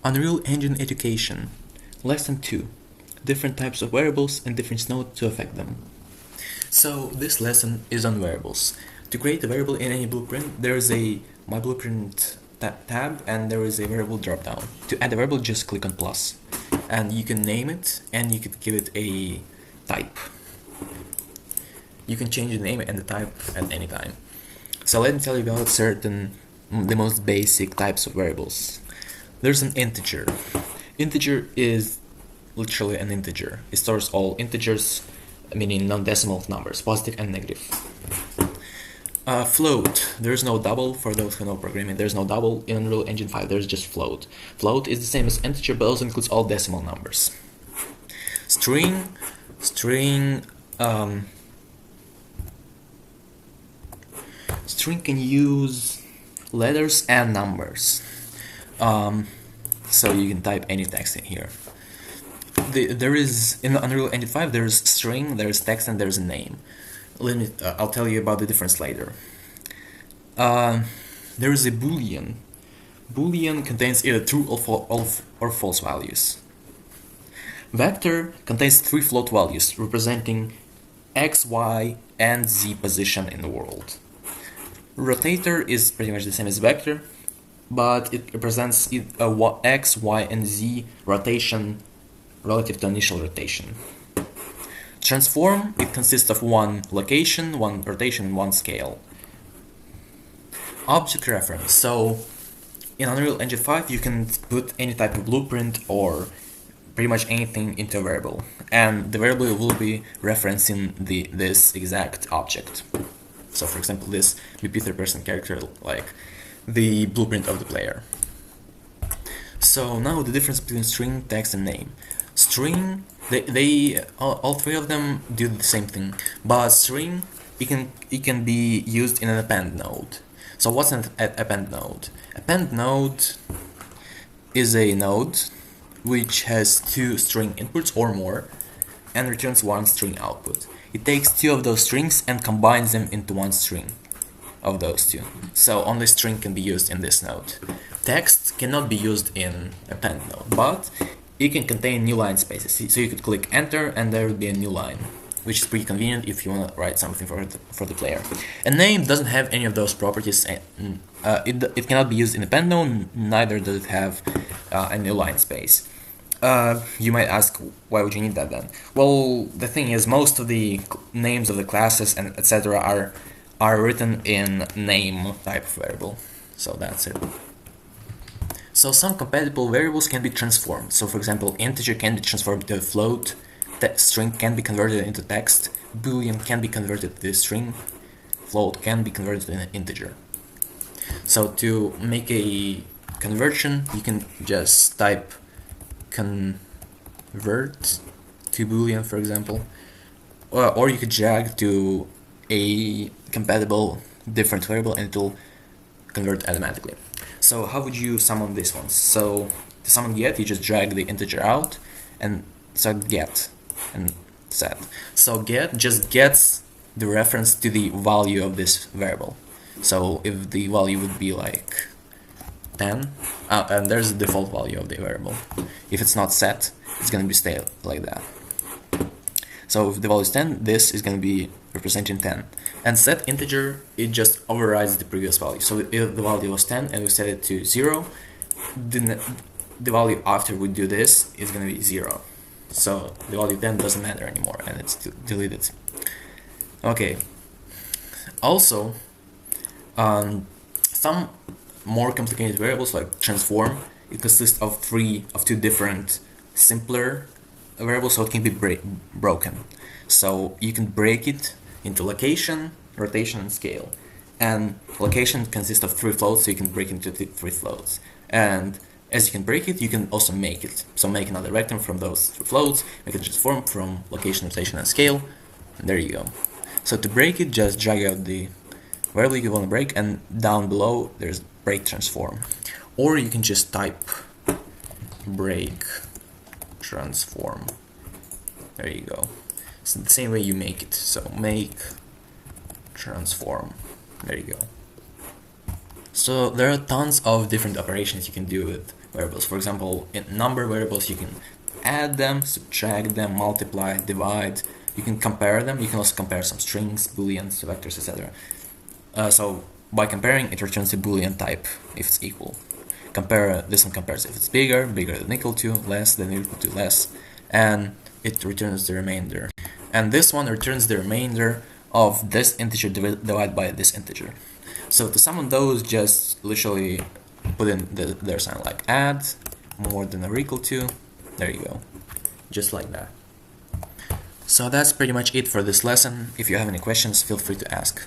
Unreal Engine Education, Lesson 2, Different Types of Variables and Different Nodes to Affect Them. So this lesson is on variables. To create a variable in any blueprint, there is a My Blueprint tab and there is a variable dropdown. To add a variable, just click on plus. And you can name it and you could give it a type. You can change the name and the type at any time. So let me tell you about the most basic types of variables. There's an integer. Integer is literally an integer. It stores all integers, meaning non-decimal numbers, positive and negative. Float. There's no double for those who know programming. There's no double in Unreal Engine 5. There's just float. Float is the same as integer, but also includes all decimal numbers. String. String can use letters and numbers. So you can type any text in here. There is in Unreal Engine 5 there's string, there's text, and there's a name. I'll tell you about the difference later. There is a boolean. Boolean contains either true or false values. Vector contains 3 float values representing x, y, and z position in the world. Rotator is pretty much the same as vector, but it represents a x, y, and z rotation relative to initial rotation. Transform, it consists of one location, one rotation, and one scale. Object reference. So in Unreal Engine 5 you can put any type of blueprint or pretty much anything into a variable, and the variable will be referencing this exact object. So for example, this will be third-person character, like the blueprint of the player. So now the difference between string, text, and name. String, all 3 of them do the same thing, but string, it can be used in an append node. So what's an append node? Append node is a node which has 2 string inputs or more and returns 1 string output. It takes 2 of those strings and combines them into 1 string of those 2. So only string can be used in this node. Text cannot be used in append node, but it can contain new line spaces. So you could click enter and there will be a new line, which is pretty convenient if you want to write something for the player. A name doesn't have any of those properties. It cannot be used in append node, neither does it have a new line space. You might ask, why would you need that then? Well, the thing is, most of the names of the classes and etc. are written in name type of variable. So that's it. So some compatible variables can be transformed. So for example, integer can be transformed to a float, string can be converted into text, boolean can be converted to a string, float can be converted to an integer. So to make a conversion, you can just type convert to boolean, for example, or you could drag to a compatible different variable and it will convert automatically. So how would you summon these ones? So to summon get, you just drag the integer out and set get and set. So get just gets the reference to the value of this variable. So if the value would be like 10, and there's the default value of the variable. If it's not set, it's going to be stay like that. So if the value is 10, this is going to be representing 10. And set integer, it just overrides the previous value. So if the value was 10 and we set it to 0, then the value after we do this is going to be 0. So the value 10 doesn't matter anymore and it's deleted. Okay. Also, some more complicated variables like transform, it consists of 2 different simpler variables, so it can be broken. So you can break it into location, rotation, and scale. And location consists of 3 floats, so you can break it into 3 floats. And as you can break it, you can also make it. So make another vector from those 3 floats, make it transform from location, rotation, and scale. And there you go. So to break it, just drag out the variable you want to break, and down below there's break transform. Or you can just type break transform. There you go. It's the same way you make it. So make transform. There you go. So there are tons of different operations you can do with variables. For example, in number variables, you can add them, subtract them, multiply, divide. You can compare them. You can also compare some strings, booleans, vectors, etc. So by comparing, it returns a boolean type if it's equal. This one compares if it's bigger than equal to, less than equal to, less, and it returns the remainder. And this one returns the remainder of this integer divided by this integer. So to summon those, just literally put in their sign, like add more than or equal to. There you go, just like that. So that's pretty much it for this lesson. If you have any questions, feel free to ask.